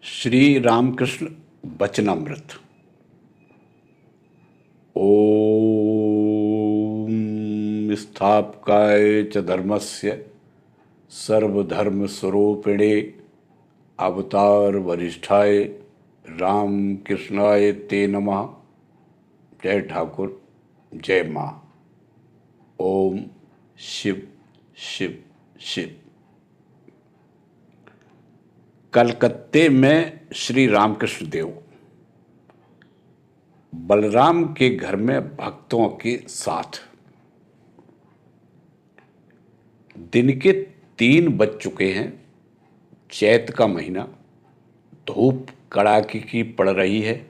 श्री रामकृष्ण वचनामृत। ओम स्थापकाय च धर्मस्य सर्वधर्मस्वरूपिणे अवतार वरिष्ठाय रामकृष्णाय ते नमः। जय ठाकुर, जय माँ। ओम शिव शिव शिव। कलकत्ते में श्री रामकृष्ण देव बलराम के घर में भक्तों के साथ। दिन के 3 बज चुके हैं। चैत का महीना, धूप कड़ाके की पड़ रही है।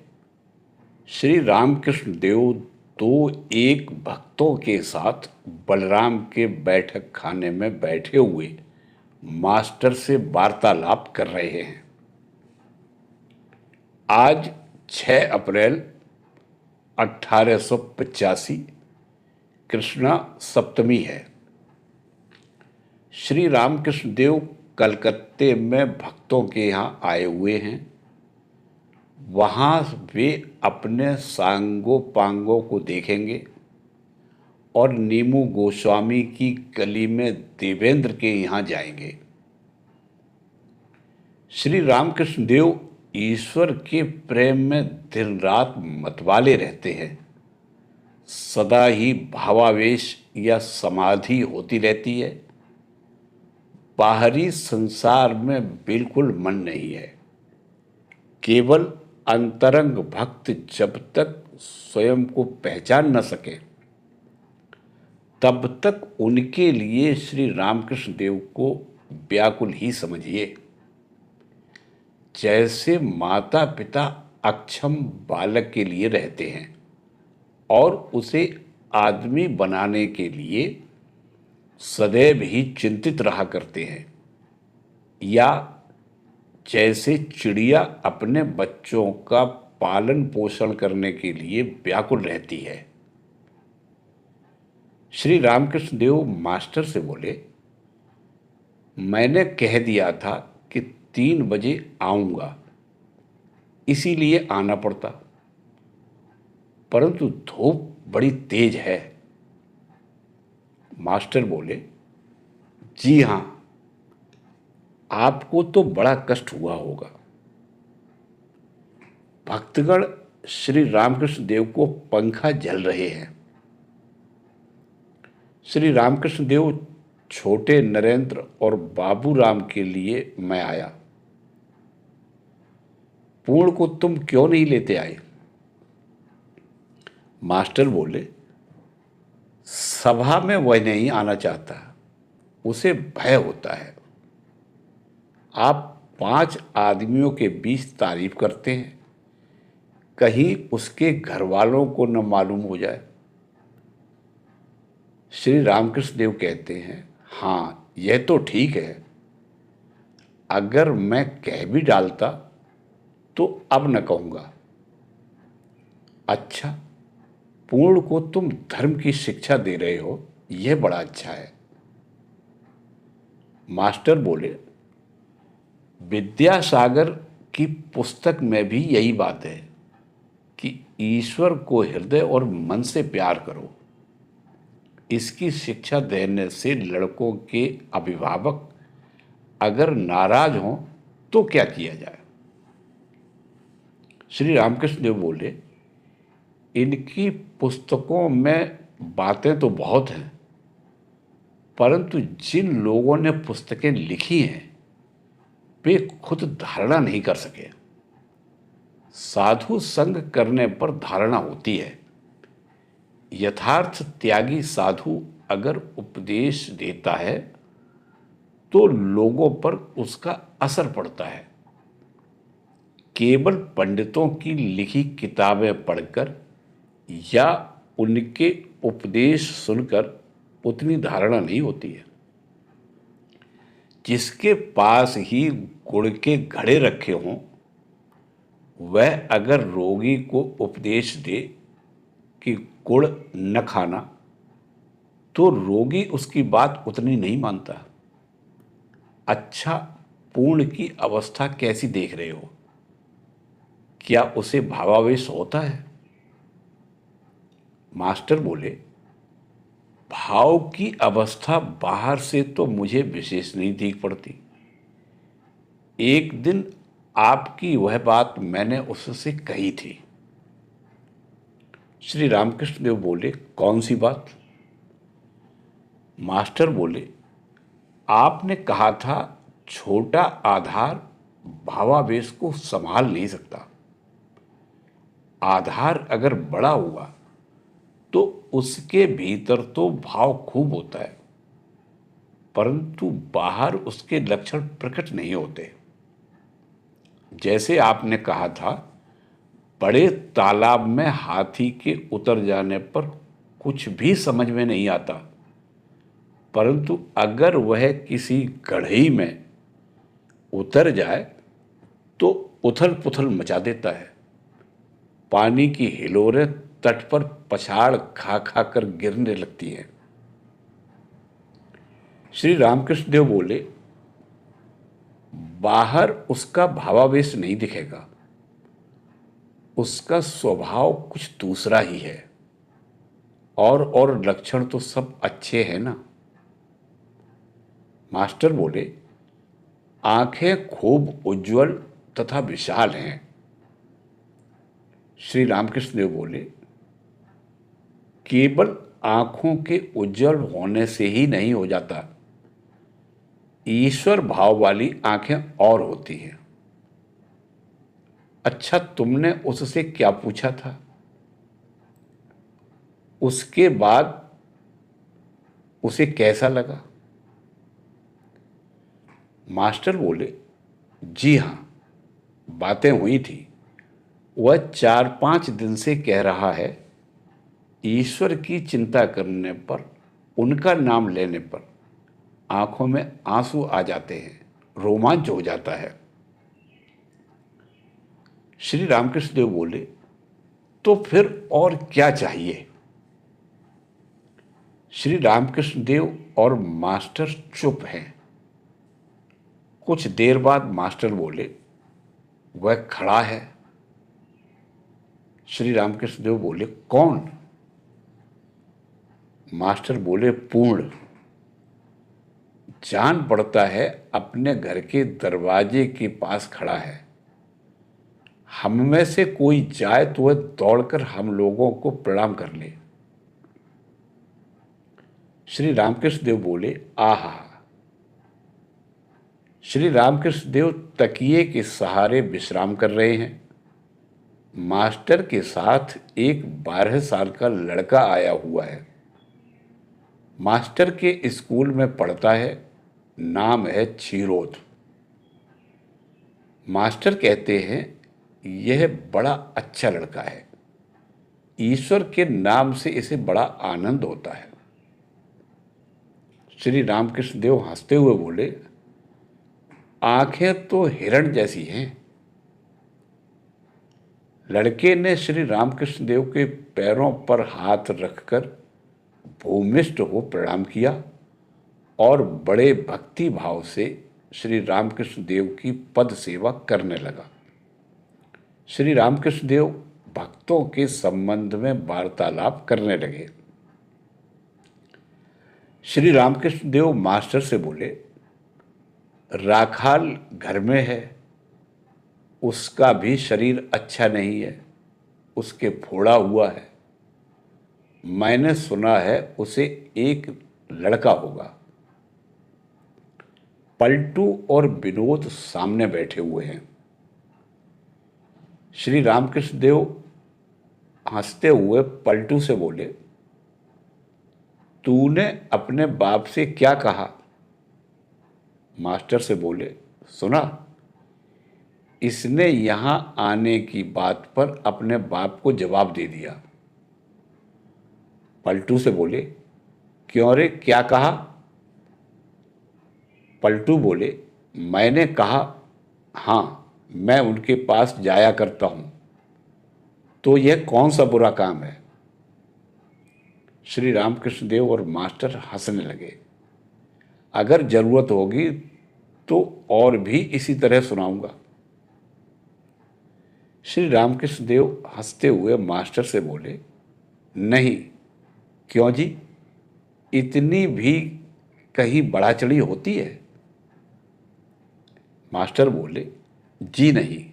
श्री रामकृष्ण देव 2-1 भक्तों के साथ बलराम के बैठक खाने में बैठे हुए मास्टर से वार्तालाप कर रहे हैं। आज 6 अप्रैल 1885 कृष्णा सप्तमी है। श्री रामकृष्ण देव कलकत्ते में भक्तों के यहाँ आए हुए हैं। वहाँ वे अपने सांगो पांगों को देखेंगे और नीमू गोस्वामी की गली में देवेंद्र के यहाँ जाएंगे। श्री रामकृष्ण देव ईश्वर के प्रेम में दिन रात मतवाले रहते हैं। सदा ही भावावेश या समाधि होती रहती है। बाहरी संसार में बिल्कुल मन नहीं है। केवल अंतरंग भक्त जब तक स्वयं को पहचान न सके तब तक उनके लिए श्री रामकृष्ण देव को व्याकुल ही समझिए। जैसे माता पिता अक्षम बालक के लिए रहते हैं और उसे आदमी बनाने के लिए सदैव ही चिंतित रहा करते हैं, या जैसे चिड़िया अपने बच्चों का पालन पोषण करने के लिए व्याकुल रहती है। श्री रामकृष्ण देव मास्टर से बोले, मैंने कह दिया था कि 3 बजे आऊँगा, इसीलिए आना पड़ता, परंतु धूप बड़ी तेज है। मास्टर बोले, जी हाँ, आपको तो बड़ा कष्ट हुआ होगा। भक्तगण श्री रामकृष्ण देव को पंखा झल रहे हैं। श्री रामकृष्ण देव, छोटे नरेंद्र और बाबूराम के लिए मैं आया। पूर्ण को तुम क्यों नहीं लेते आए? मास्टर बोले, सभा में वह नहीं आना चाहता, उसे भय होता है। आप 5 आदमियों के बीच तारीफ करते हैं, कहीं उसके घर वालों को न मालूम हो जाए। श्री रामकृष्ण देव कहते हैं, हाँ, यह तो ठीक है। अगर मैं कह भी डालता तो अब न कहूँगा। अच्छा, पूर्ण को तुम धर्म की शिक्षा दे रहे हो, यह बड़ा अच्छा है। मास्टर बोले, विद्यासागर की पुस्तक में भी यही बात है कि ईश्वर को हृदय और मन से प्यार करो। इसकी शिक्षा देने से लड़कों के अभिभावक अगर नाराज हों तो क्या किया जाए? श्री रामकृष्ण देव बोले, इनकी पुस्तकों में बातें तो बहुत हैं, परंतु जिन लोगों ने पुस्तकें लिखी हैं वे खुद धारणा नहीं कर सके। साधु संग करने पर धारणा होती है। यथार्थ त्यागी साधु अगर उपदेश देता है तो लोगों पर उसका असर पड़ता है। केवल पंडितों की लिखी किताबें पढ़कर या उनके उपदेश सुनकर उतनी धारणा नहीं होती है। जिसके पास ही गुड़ के घड़े रखे हों, वह अगर रोगी को उपदेश दे कि गुड़ न खाना, तो रोगी उसकी बात उतनी नहीं मानता। अच्छा, पूर्ण की अवस्था कैसी देख रहे हो? क्या उसे भावावेश होता है? मास्टर बोले, भाव की अवस्था बाहर से तो मुझे विशेष नहीं दिख पड़ती। एक दिन आपकी वह बात मैंने उससे कही थी। श्री रामकृष्ण देव बोले, कौन सी बात? मास्टर बोले, आपने कहा था छोटा आधार भावावेश को संभाल नहीं सकता। आधार अगर बड़ा हुआ तो उसके भीतर तो भाव खूब होता है, परंतु बाहर उसके लक्षण प्रकट नहीं होते। जैसे आपने कहा था, बड़े तालाब में हाथी के उतर जाने पर कुछ भी समझ में नहीं आता, परंतु अगर वह किसी गढ़ई में उतर जाए तो उथल पुथल मचा देता है। पानी की हिलोरें तट पर पछाड़ खा खा कर गिरने लगती हैं। श्री रामकृष्ण देव बोले, बाहर उसका भावावेश नहीं दिखेगा, उसका स्वभाव कुछ दूसरा ही है। और लक्षण तो सब अच्छे हैं ना। मास्टर बोले, आंखें खूब उज्जवल तथा विशाल हैं। श्री रामकृष्ण देव बोले, केवल आंखों के उज्जवल होने से ही नहीं हो जाता, ईश्वर भाव वाली आंखें और होती हैं। अच्छा, तुमने उससे क्या पूछा था? उसके बाद उसे कैसा लगा? मास्टर बोले, जी हाँ, बातें हुई थी। वह 4-5 दिन से कह रहा है, ईश्वर की चिंता करने पर, उनका नाम लेने पर आंखों में आंसू आ जाते हैं, रोमांच हो जाता है। श्री रामकृष्ण देव बोले, तो फिर और क्या चाहिए? श्री रामकृष्ण देव और मास्टर चुप हैं। कुछ देर बाद मास्टर बोले, वह खड़ा है। श्री रामकृष्ण देव बोले, कौन? मास्टर बोले, पूर्ण। जान पड़ता है अपने घर के दरवाजे के पास खड़ा है। हम में से कोई जाए तो वह दौड़कर हम लोगों को प्रणाम कर ले। श्री रामकृष्ण देव बोले, आहा। श्री रामकृष्ण देव तकिए के सहारे विश्राम कर रहे हैं। मास्टर के साथ एक 12 साल का लड़का आया हुआ है। मास्टर के स्कूल में पढ़ता है, नाम है क्षीरोद। मास्टर कहते हैं, यह बड़ा अच्छा लड़का है, ईश्वर के नाम से इसे बड़ा आनंद होता है। श्री रामकृष्ण देव हंसते हुए बोले, आंखें तो हिरण जैसी हैं। लड़के ने श्री रामकृष्ण देव के पैरों पर हाथ रखकर भूमिष्ठ हो प्रणाम किया और बड़े भक्ति भाव से श्री रामकृष्ण देव की पद सेवा करने लगा। श्री रामकृष्ण देव भक्तों के संबंध में वार्तालाप करने लगे। श्री रामकृष्ण देव मास्टर से बोले, राखाल घर में है, उसका भी शरीर अच्छा नहीं है, उसके फोड़ा हुआ है। मैंने सुना है उसे एक लड़का होगा। पलटू और विनोद सामने बैठे हुए हैं। श्री रामकृष्ण देव हंसते हुए पलटू से बोले, तूने अपने बाप से क्या कहा? मास्टर से बोले, सुना, इसने यहां आने की बात पर अपने बाप को जवाब दे दिया। पलटू से बोले, क्यों रे, क्या कहा? पलटू बोले, मैंने कहा, हाँ, मैं उनके पास जाया करता हूं, तो यह कौन सा बुरा काम है? श्री रामकृष्ण देव और मास्टर हंसने लगे। अगर जरूरत होगी तो और भी इसी तरह सुनाऊंगा। श्री रामकृष्ण देव हंसते हुए मास्टर से बोले, नहीं। क्यों जी, इतनी भी कहीं बढ़ा चढ़ी होती है? मास्टर बोले, जी नहीं,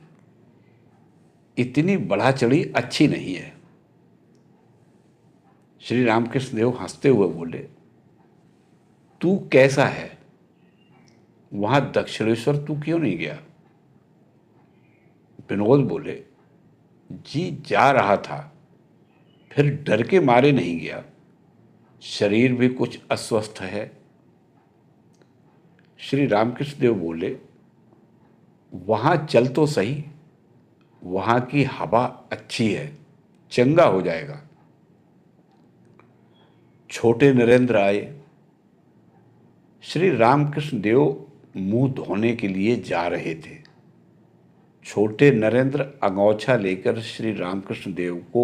इतनी बढ़ा चढ़ी अच्छी नहीं है। श्री रामकृष्ण देव हंसते हुए बोले, तू कैसा है? वहां दक्षिणेश्वर तू क्यों नहीं गया? विनोद बोले, जी जा रहा था, फिर डर के मारे नहीं गया, शरीर भी कुछ अस्वस्थ है। श्री रामकृष्ण देव बोले, वहां चल तो सही, वहां की हवा अच्छी है, चंगा हो जाएगा। छोटे नरेंद्र आए। श्री रामकृष्ण देव मुंह धोने के लिए जा रहे थे। छोटे नरेंद्र अंगोछा लेकर श्री रामकृष्ण देव को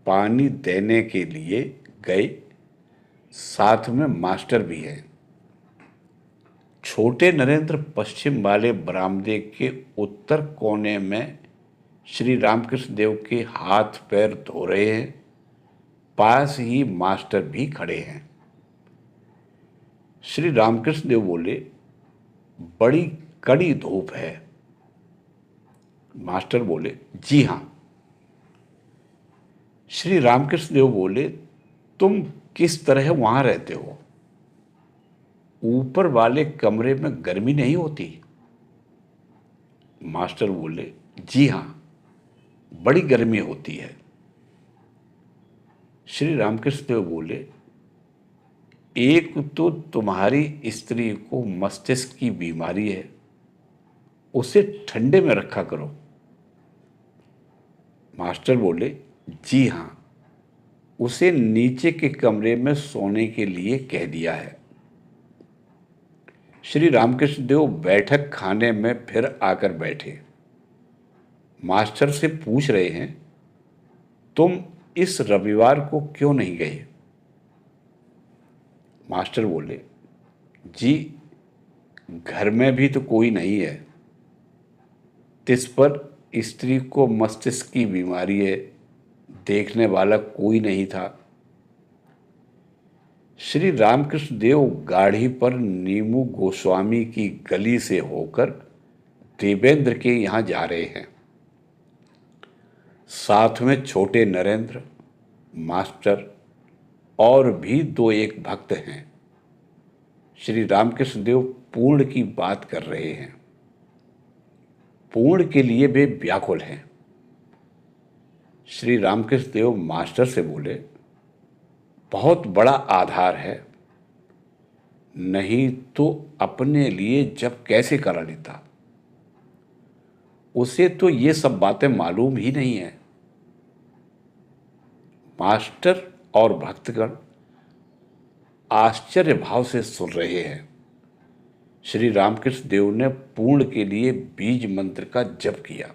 पानी देने के लिए गए। साथ में मास्टर भी है। छोटे नरेंद्र पश्चिम वाले बरामदे के उत्तर कोने में श्री रामकृष्ण देव के हाथ पैर धो रहे हैं। पास ही मास्टर भी खड़े हैं। श्री रामकृष्ण देव बोले, बड़ी कड़ी धूप है। मास्टर बोले, जी हां। श्री रामकृष्ण देव बोले, तुम किस तरह वहां रहते हो? ऊपर वाले कमरे में गर्मी नहीं होती? मास्टर बोले, जी हां, बड़ी गर्मी होती है। श्री रामकृष्ण देव बोले, एक तो तुम्हारी स्त्री को मस्तिष्क की बीमारी है, उसे ठंडे में रखा करो। मास्टर बोले, जी हां, उसे नीचे के कमरे में सोने के लिए कह दिया है। श्री रामकृष्ण देव बैठक खाने में फिर आकर बैठे। मास्टर से पूछ रहे हैं, तुम इस रविवार को क्यों नहीं गए? मास्टर बोले, जी घर में भी तो कोई नहीं है, तिस पर स्त्री को मस्तिष्क की बीमारी है, देखने वाला कोई नहीं था। श्री रामकृष्ण देव गाड़ी पर नीमू गोस्वामी की गली से होकर देवेंद्र के यहां जा रहे हैं। साथ में छोटे नरेंद्र, मास्टर और भी दो एक भक्त हैं। श्री रामकृष्ण देव पूर्ण की बात कर रहे हैं। पूर्ण के लिए वे व्याकुल हैं। श्री रामकृष्ण देव मास्टर से बोले, बहुत बड़ा आधार है, नहीं तो अपने लिए जब कैसे करा लेता? उसे तो ये सब बातें मालूम ही नहीं है। मास्टर और भक्तगण आश्चर्य भाव से सुन रहे हैं। श्री रामकृष्ण देव ने पूर्ण के लिए बीज मंत्र का जप किया।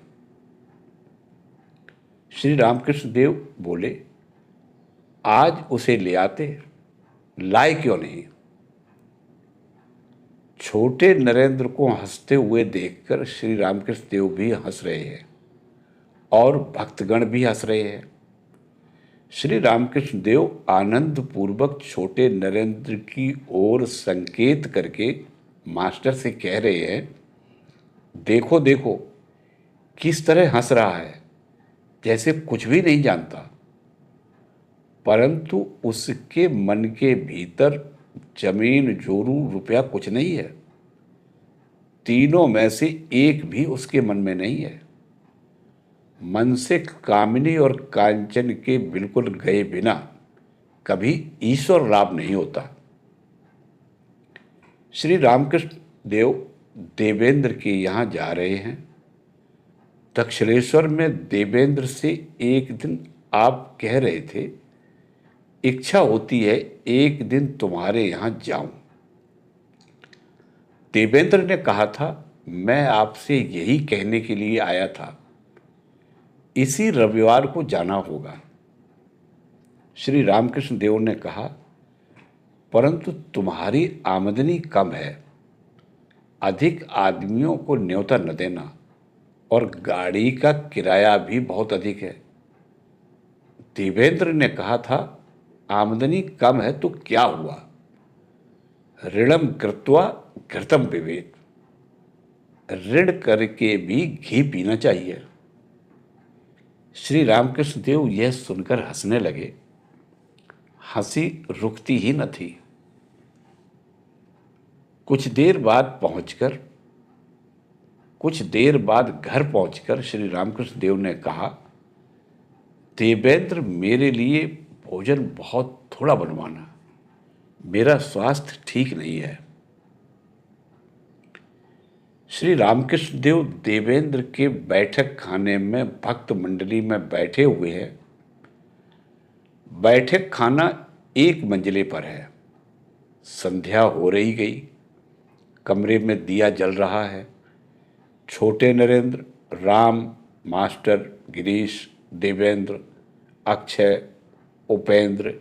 श्री रामकृष्ण देव बोले, आज उसे ले आते, लाए क्यों नहीं? छोटे नरेंद्र को हंसते हुए देखकर श्री रामकृष्ण देव भी हंस रहे हैं और भक्तगण भी हंस रहे हैं। श्री रामकृष्ण देव आनंद पूर्वक छोटे नरेंद्र की ओर संकेत करके मास्टर से कह रहे हैं, देखो देखो किस तरह हंस रहा है, जैसे कुछ भी नहीं जानता। परंतु उसके मन के भीतर जमीन जोरू रुपया कुछ नहीं है। तीनों में से एक भी उसके मन में नहीं है। मन से कामिनी और कांचन के बिल्कुल गए बिना कभी ईश्वर लाभ नहीं होता। श्री रामकृष्ण देव देवेंद्र के यहां जा रहे हैं। दक्षिणेश्वर में देवेंद्र से एक दिन आप कह रहे थे, इच्छा होती है एक दिन तुम्हारे यहां जाऊं। देवेंद्र ने कहा था, मैं आपसे यही कहने के लिए आया था, इसी रविवार को जाना होगा। श्री रामकृष्ण देव ने कहा, परंतु तुम्हारी आमदनी कम है, अधिक आदमियों को न्योता न देना, और गाड़ी का किराया भी बहुत अधिक है। देवेंद्र ने कहा था, आमदनी कम है तो क्या हुआ, ऋणम कृत्वा घृतम पिबेत, ऋण करके भी घी पीना चाहिए। श्री रामकृष्ण देव यह सुनकर हंसने लगे। हंसी रुकती ही न थी। कुछ देर बाद घर पहुंचकर श्री रामकृष्ण देव ने कहा, देवेंद्र, मेरे लिए भोजन बहुत थोड़ा बनवाना, मेरा स्वास्थ्य ठीक नहीं है। श्री रामकृष्ण देव देवेंद्र के बैठक खाने में भक्त मंडली में बैठे हुए हैं। बैठक खाना एक मंजिले पर है। संध्या हो रही गई। कमरे में दिया जल रहा है। छोटे नरेंद्र, राम, मास्टर, गिरीश, देवेंद्र, अक्षय, उपेंद्र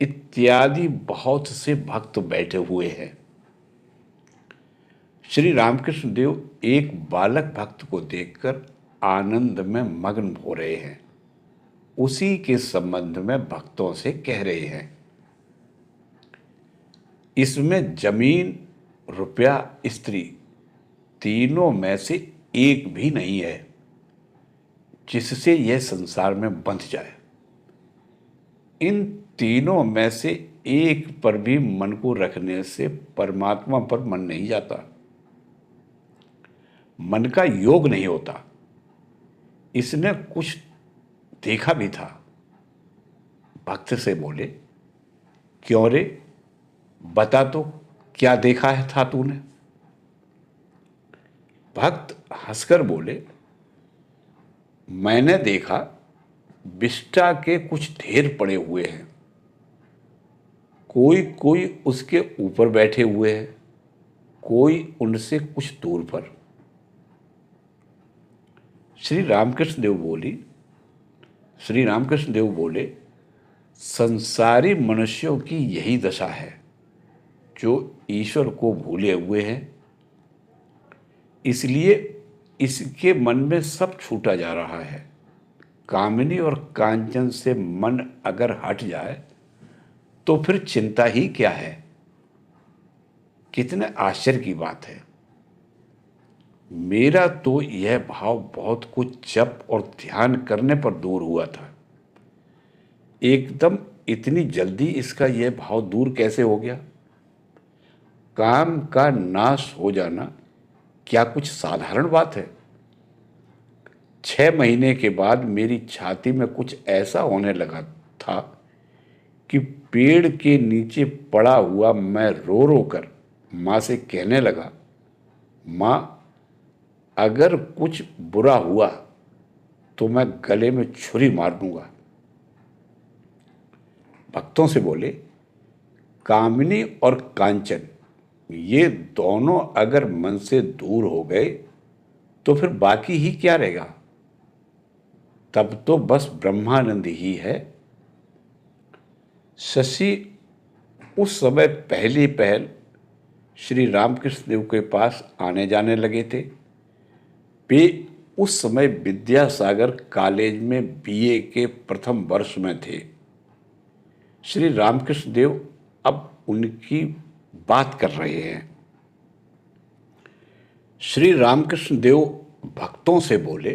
इत्यादि बहुत से भक्त बैठे हुए हैं। श्री रामकृष्ण देव एक बालक भक्त को देखकर आनंद में मग्न हो रहे हैं। उसी के संबंध में भक्तों से कह रहे हैं, इसमें जमीन, रुपया, स्त्री तीनों में से एक भी नहीं है जिससे यह संसार में बंध जाए। इन तीनों में से एक पर भी मन को रखने से परमात्मा पर मन नहीं जाता, मन का योग नहीं होता। इसने कुछ देखा भी था। भक्त से बोले, क्यों रे, बता तो क्या देखा है था तूने। भक्त हंसकर बोले, मैंने देखा विष्टा के कुछ ढेर पड़े हुए हैं, कोई कोई उसके ऊपर बैठे हुए हैं, कोई उनसे कुछ दूर पर। श्री रामकृष्ण देव बोले, संसारी मनुष्यों की यही दशा है जो ईश्वर को भूले हुए हैं। इसलिए इसके मन में सब छूटा जा रहा है। कामिनी और कांचन से मन अगर हट जाए तो फिर चिंता ही क्या है। कितने आश्चर्य की बात है। मेरा तो यह भाव बहुत कुछ जप और ध्यान करने पर दूर हुआ था। एकदम इतनी जल्दी इसका यह भाव दूर कैसे हो गया। काम का नाश हो जाना क्या कुछ साधारण बात है। 6 महीने के बाद मेरी छाती में कुछ ऐसा होने लगा था कि पेड़ के नीचे पड़ा हुआ मैं रो रो कर माँ से कहने लगा, माँ, अगर कुछ बुरा हुआ तो मैं गले में छुरी मार दूंगा। भक्तों से बोले, कामिनी और कांचन ये दोनों अगर मन से दूर हो गए तो फिर बाकी ही क्या रहेगा। तब तो बस ब्रह्मानंद ही है। शशि उस समय पहली पहल श्री रामकृष्ण देव के पास आने जाने लगे थे। वे उस समय विद्यासागर कॉलेज में बीए के प्रथम वर्ष में थे। श्री रामकृष्ण देव अब उनकी बात कर रहे हैं। श्री रामकृष्ण देव भक्तों से बोले,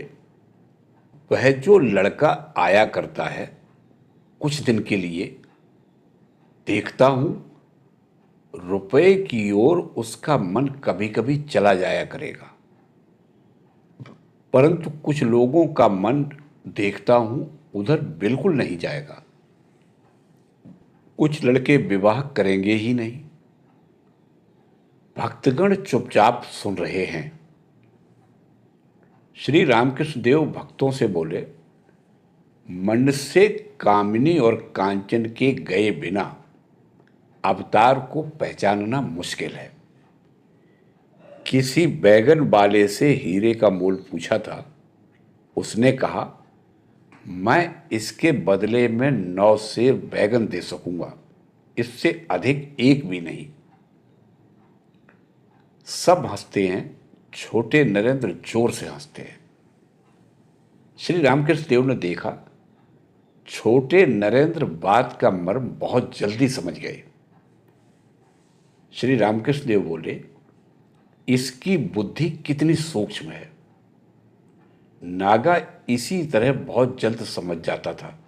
वह जो लड़का आया करता है कुछ दिन के लिए, देखता हूं रुपए की ओर उसका मन कभी कभी चला जाया करेगा, परंतु कुछ लोगों का मन देखता हूं उधर बिल्कुल नहीं जाएगा। कुछ लड़के विवाह करेंगे ही नहीं। भक्तगण चुपचाप सुन रहे हैं। श्री रामकृष्ण देव भक्तों से बोले, मन से कामिनी और कांचन के गए बिना अवतार को पहचानना मुश्किल है। किसी बैगन वाले से हीरे का मोल पूछा था। उसने कहा, मैं इसके बदले में 9 सेर बैगन दे सकूंगा, इससे अधिक एक भी नहीं। सब हंसते हैं छोटे नरेंद्र जोर से हंसते हैं। श्री रामकृष्ण देव ने देखा, छोटे नरेंद्र बात का मर्म बहुत जल्दी समझ गए। श्री रामकृष्ण देव बोले, इसकी बुद्धि कितनी सूक्ष्म है। नागा इसी तरह बहुत जल्द समझ जाता था।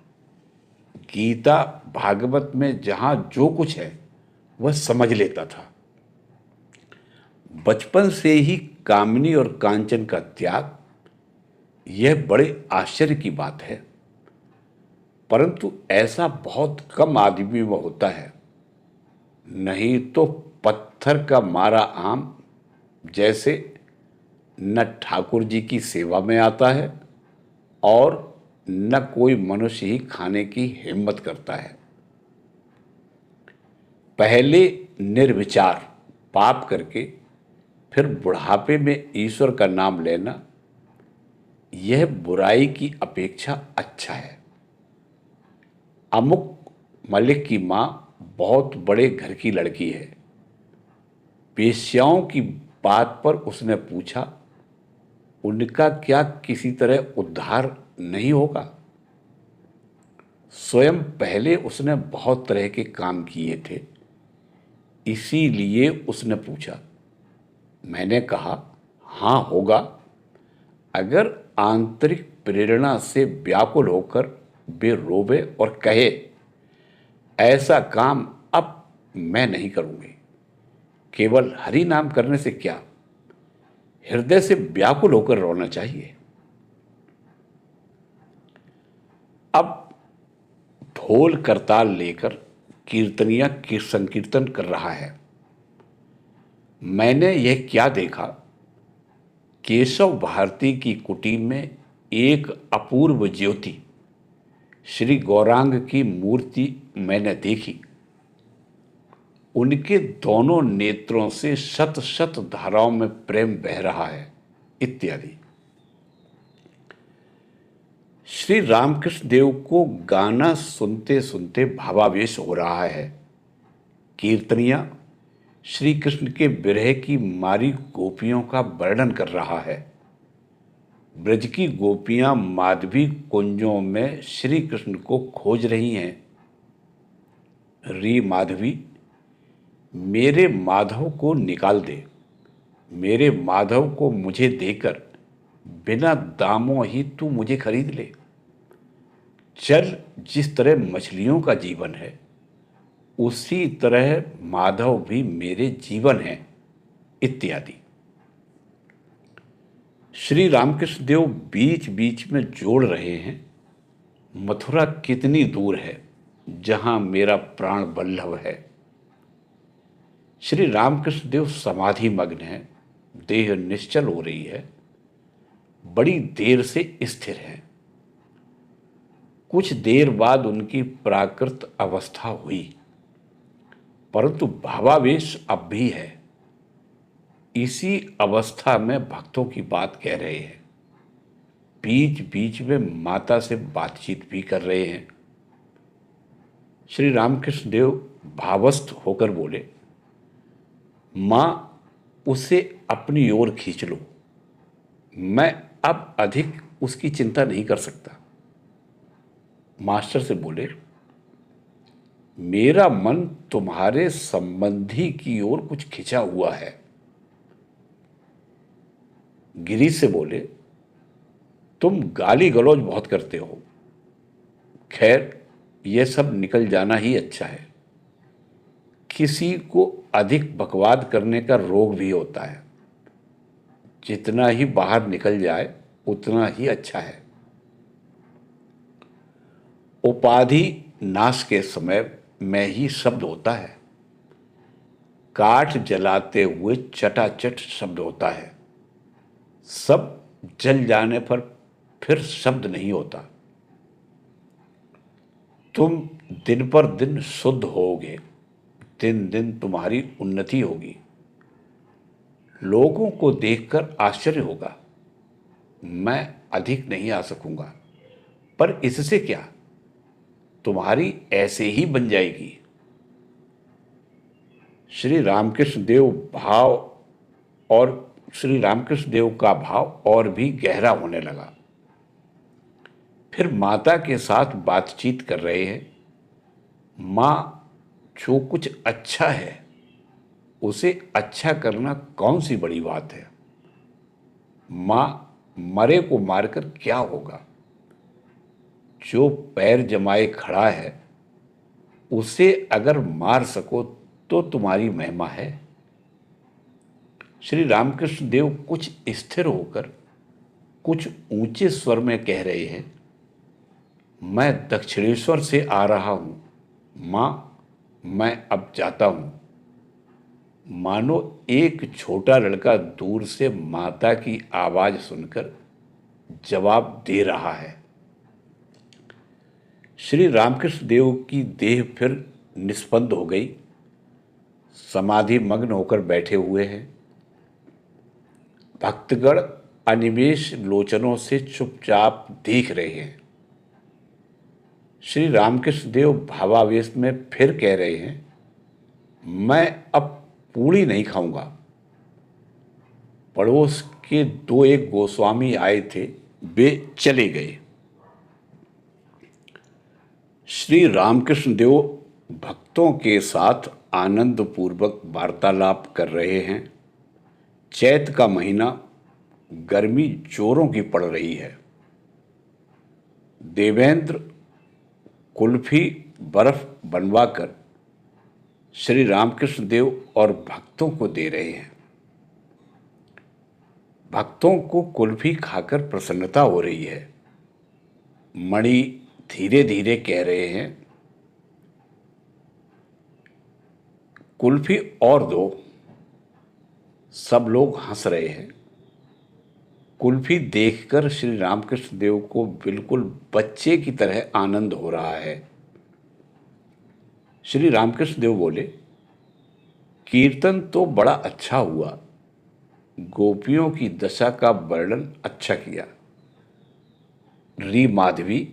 गीता भागवत में जहां जो कुछ है वह समझ लेता था। बचपन से ही कामिनी और कांचन का त्याग, यह बड़े आश्चर्य की बात है, परंतु ऐसा बहुत कम आदमी में होता है। नहीं तो पत्थर का मारा आम जैसे न ठाकुर जी की सेवा में आता है और न कोई मनुष्य ही खाने की हिम्मत करता है। पहले निर्विचार पाप करके फिर बुढ़ापे में ईश्वर का नाम लेना, यह बुराई की अपेक्षा अच्छा है। अमुक मलिक की माँ बहुत बड़े घर की लड़की है। वेश्याओं की बात पर उसने पूछा, उनका क्या किसी तरह उद्धार नहीं होगा? स्वयं पहले उसने बहुत तरह के काम किए थे, इसीलिए उसने पूछा। मैंने कहा, हाँ होगा, अगर आंतरिक प्रेरणा से व्याकुल होकर वे रोवे और कहे, ऐसा काम अब मैं नहीं करूंगी। केवल हरि नाम करने से क्या, हृदय से व्याकुल होकर रोना चाहिए। अब ढोल करताल लेकर कीर्तनिया की संकीर्तन कर रहा है। मैंने यह क्या देखा, केशव भारती की कुटी में एक अपूर्व ज्योति श्री गौरांग की मूर्ति मैंने देखी। उनके दोनों नेत्रों से शत शत धाराओं में प्रेम बह रहा है, इत्यादि। श्री रामकृष्ण देव को गाना सुनते सुनते भावावेश हो रहा है। कीर्तनिया श्री कृष्ण के विरह की मारी गोपियों का वर्णन कर रहा है। ब्रज की गोपियां माधवी कुंजों में श्री कृष्ण को खोज रही हैं। री माधवी, मेरे माधव को निकाल दे, मेरे माधव को मुझे देकर बिना दामों ही तू मुझे खरीद ले। जल जिस तरह मछलियों का जीवन है, उसी तरह माधव भी मेरे जीवन है, इत्यादि। श्री रामकृष्ण देव बीच बीच में जोड़ रहे हैं, मथुरा कितनी दूर है जहां मेरा प्राण वल्लभ है। श्री रामकृष्ण देव समाधि मग्न है, देह निश्चल हो रही है, बड़ी देर से स्थिर है। कुछ देर बाद उनकी प्राकृत अवस्था हुई, परंतु भावावेश अब भी है। इसी अवस्था में भक्तों की बात कह रहे हैं, बीच बीच में माता से बातचीत भी कर रहे हैं। श्री रामकृष्ण देव भावस्थ होकर बोले, मां उसे अपनी ओर खींच लो, मैं अब अधिक उसकी चिंता नहीं कर सकता। मास्टर से बोले, मेरा मन तुम्हारे संबंधी की ओर कुछ खिंचा हुआ है। गिरी से बोले, तुम गाली गलौज बहुत करते हो। खैर, यह सब निकल जाना ही अच्छा है। किसी को अधिक बकवाद करने का रोग भी होता है। जितना ही बाहर निकल जाए उतना ही अच्छा है। उपाधि नाश के समय में ही शब्द होता है। काठ जलाते हुए चटाचट शब्द होता है। सब जल जाने पर फिर शब्द नहीं होता। तुम दिन पर दिन शुद्ध होगे, दिन दिन तुम्हारी उन्नति होगी। लोगों को देखकर आश्चर्य होगा। मैं अधिक नहीं आ सकूंगा, पर इससे क्या, तुम्हारी ऐसे ही बन जाएगी। श्री रामकृष्ण देव भाव और श्री रामकृष्ण देव का भाव और भी गहरा होने लगा। फिर माता के साथ बातचीत कर रहे हैं। माँ, जो कुछ अच्छा है उसे अच्छा करना कौन सी बड़ी बात है। माँ, मरे को मारकर क्या होगा, जो पैर जमाए खड़ा है उसे अगर मार सको तो तुम्हारी महिमा है। श्री रामकृष्ण देव कुछ स्थिर होकर कुछ ऊंचे स्वर में कह रहे हैं, मैं दक्षिणेश्वर से आ रहा हूं माँ, मैं अब जाता हूं। मानो एक छोटा लड़का दूर से माता की आवाज सुनकर जवाब दे रहा है। श्री रामकृष्ण देव की देह फिर निस्पंद हो गई, समाधि मग्न होकर बैठे हुए हैं। भक्तगण अनिमेष लोचनों से चुपचाप देख रहे हैं। श्री रामकृष्ण देव भावावेश में फिर कह रहे हैं, मैं अब पूड़ी नहीं खाऊंगा। पड़ोस के दो एक गोस्वामी आए थे, वे चले गए। श्री रामकृष्ण देव भक्तों के साथ आनंद पूर्वक वार्तालाप कर रहे हैं। चैत का महीना, गर्मी जोरों की पड़ रही है। देवेंद्र कुल्फी बर्फ बनवाकर श्री रामकृष्ण देव और भक्तों को दे रहे हैं। भक्तों को कुल्फी खाकर प्रसन्नता हो रही है। मणि धीरे धीरे कह रहे हैं, कुल्फी और दो। सब लोग हंस रहे हैं। कुल्फी देखकर श्री रामकृष्ण देव को बिल्कुल बच्चे की तरह आनंद हो रहा है। श्री रामकृष्ण देव बोले, कीर्तन तो बड़ा अच्छा हुआ, गोपियों की दशा का वर्णन अच्छा किया। री माधवी,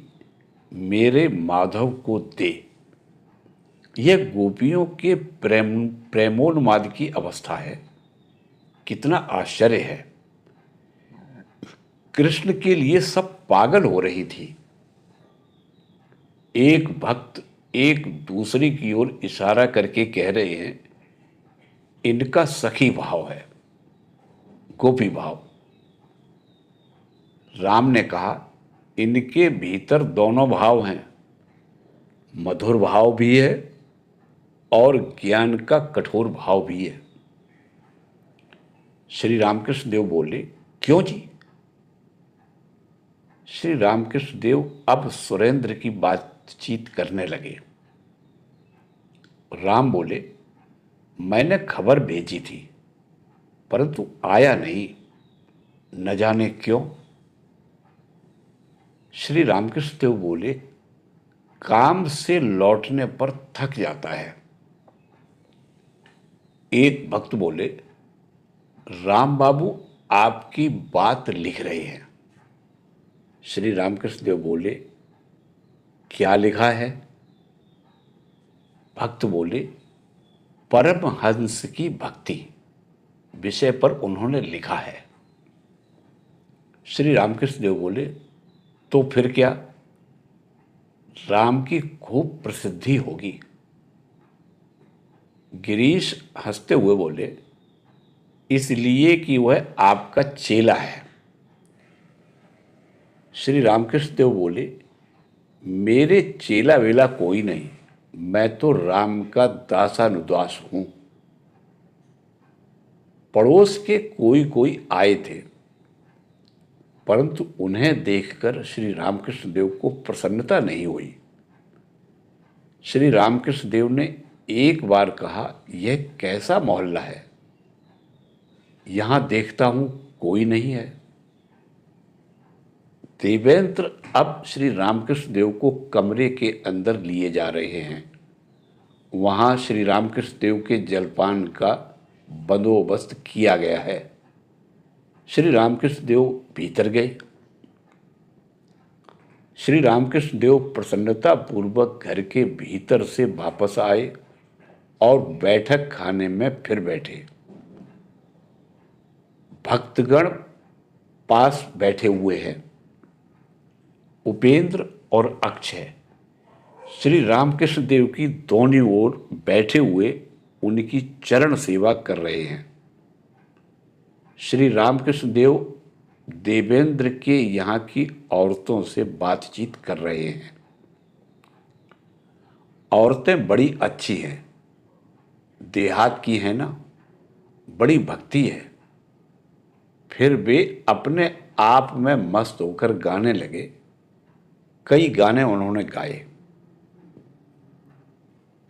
मेरे माधव को दे। यह गोपियों के प्रेमोन्माद की अवस्था है। कितना आश्चर्य है। कृष्ण के लिए सब पागल हो रही थी। एक भक्त एक दूसरे की ओर इशारा करके कह रहे हैं, इनका सखी भाव है, गोपी भाव। राम ने कहा, इनके भीतर दोनों भाव हैं, मधुर भाव भी है और ज्ञान का कठोर भाव भी है। श्री रामकृष्ण देव बोले, क्यों जी। श्री रामकृष्ण देव अब सुरेंद्र की बातचीत करने लगे। राम बोले, मैंने खबर भेजी थी परंतु आया नहीं, न जाने क्यों। श्री रामकृष्ण देव बोले, काम से लौटने पर थक जाता है। एक भक्त बोले, राम बाबू आपकी बात लिख रहे हैं। श्री रामकृष्ण देव बोले, क्या लिखा है। भक्त बोले, परमहंस की भक्ति विषय पर उन्होंने लिखा है। श्री रामकृष्ण देव बोले, तो फिर क्या, राम की खूब प्रसिद्धि होगी। गिरीश हंसते हुए बोले, इसलिए कि वह आपका चेला है। श्री रामकृष्ण देव बोले, मेरे चेला वेला कोई नहीं, मैं तो राम का दासानुदास हूं। पड़ोस के कोई कोई आए थे परंतु उन्हें देखकर श्री रामकृष्ण देव को प्रसन्नता नहीं हुई। श्री रामकृष्ण देव ने एक बार कहा, यह कैसा मोहल्ला है, यहां देखता हूं कोई नहीं है। देवेंद्र अब श्री रामकृष्ण देव को कमरे के अंदर लिए जा रहे हैं। वहां श्री रामकृष्ण देव के जलपान का बंदोबस्त किया गया है। श्री रामकृष्ण देव भीतर गए। श्री रामकृष्ण देव प्रसन्नता पूर्वक घर के भीतर से वापस आए और बैठक खाने में फिर बैठे। भक्तगण पास बैठे हुए हैं। उपेंद्र और अक्षय श्री रामकृष्ण देव की दोनों ओर बैठे हुए उनकी चरण सेवा कर रहे हैं। श्री रामकृष्ण देव देवेंद्र के यहाँ की औरतों से बातचीत कर रहे हैं। औरतें बड़ी अच्छी हैं, देहात की हैं ना, बड़ी भक्ति है। फिर वे अपने आप में मस्त होकर गाने लगे। कई गाने उन्होंने गाए।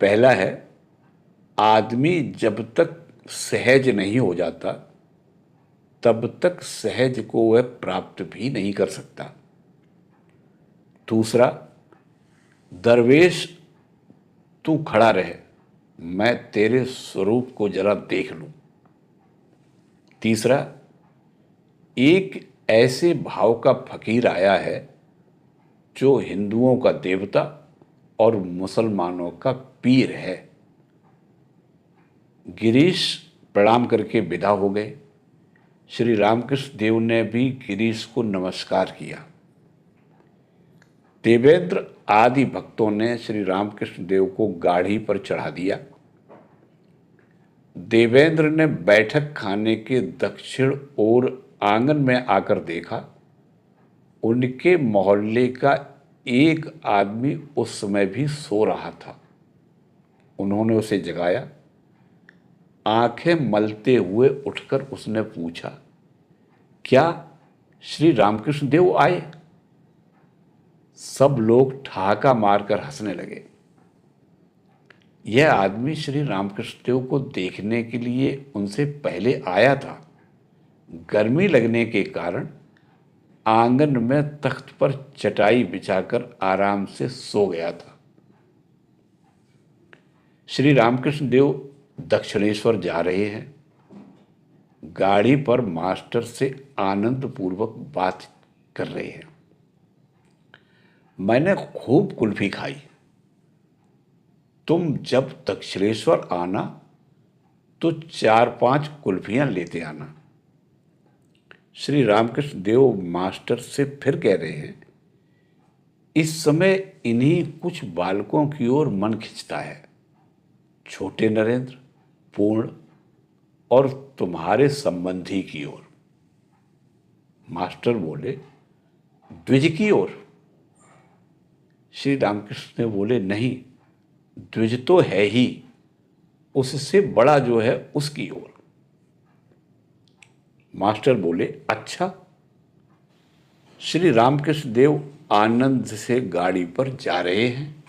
पहला है, आदमी जब तक सहज नहीं हो जाता तब तक सहज को वह प्राप्त भी नहीं कर सकता। दूसरा, दरवेश तू खड़ा रहे, मैं तेरे स्वरूप को जरा देख लूं। तीसरा, एक ऐसे भाव का फकीर आया है जो हिंदुओं का देवता और मुसलमानों का पीर है। गिरीश प्रणाम करके विदा हो गए। श्री रामकृष्ण देव ने भी गिरीश को नमस्कार किया। देवेंद्र आदि भक्तों ने श्री रामकृष्ण देव को गाड़ी पर चढ़ा दिया। देवेंद्र ने बैठक खाने के दक्षिण ओर आंगन में आकर देखा। उनके मोहल्ले का एक आदमी उस समय भी सो रहा था। उन्होंने उसे जगाया। आंखें मलते हुए उठकर उसने पूछा, क्या श्री रामकृष्ण देव आए? सब लोग ठहाका मारकर हंसने लगे। यह आदमी श्री रामकृष्ण देव को देखने के लिए उनसे पहले आया था। गर्मी लगने के कारण आंगन में तख्त पर चटाई बिछाकर आराम से सो गया था। श्री रामकृष्ण देव दक्षिणेश्वर जा रहे हैं। गाड़ी पर मास्टर से आनंद पूर्वक बात कर रहे हैं। मैंने खूब कुल्फी खाई। तुम जब दक्षिणेश्वर आना तो 4-5 कुल्फियां लेते आना। श्री रामकृष्ण देव मास्टर से फिर कह रहे हैं, इस समय इन्हीं कुछ बालकों की ओर मन खिंचता है, छोटे नरेंद्र, पूर्ण और तुम्हारे संबंधी की ओर। मास्टर बोले, द्विज की ओर? श्री रामकृष्ण ने बोले, नहीं, द्विज तो है ही, उससे बड़ा जो है उसकी ओर। मास्टर बोले, अच्छा। श्री रामकृष्ण देव आनंद से गाड़ी पर जा रहे हैं।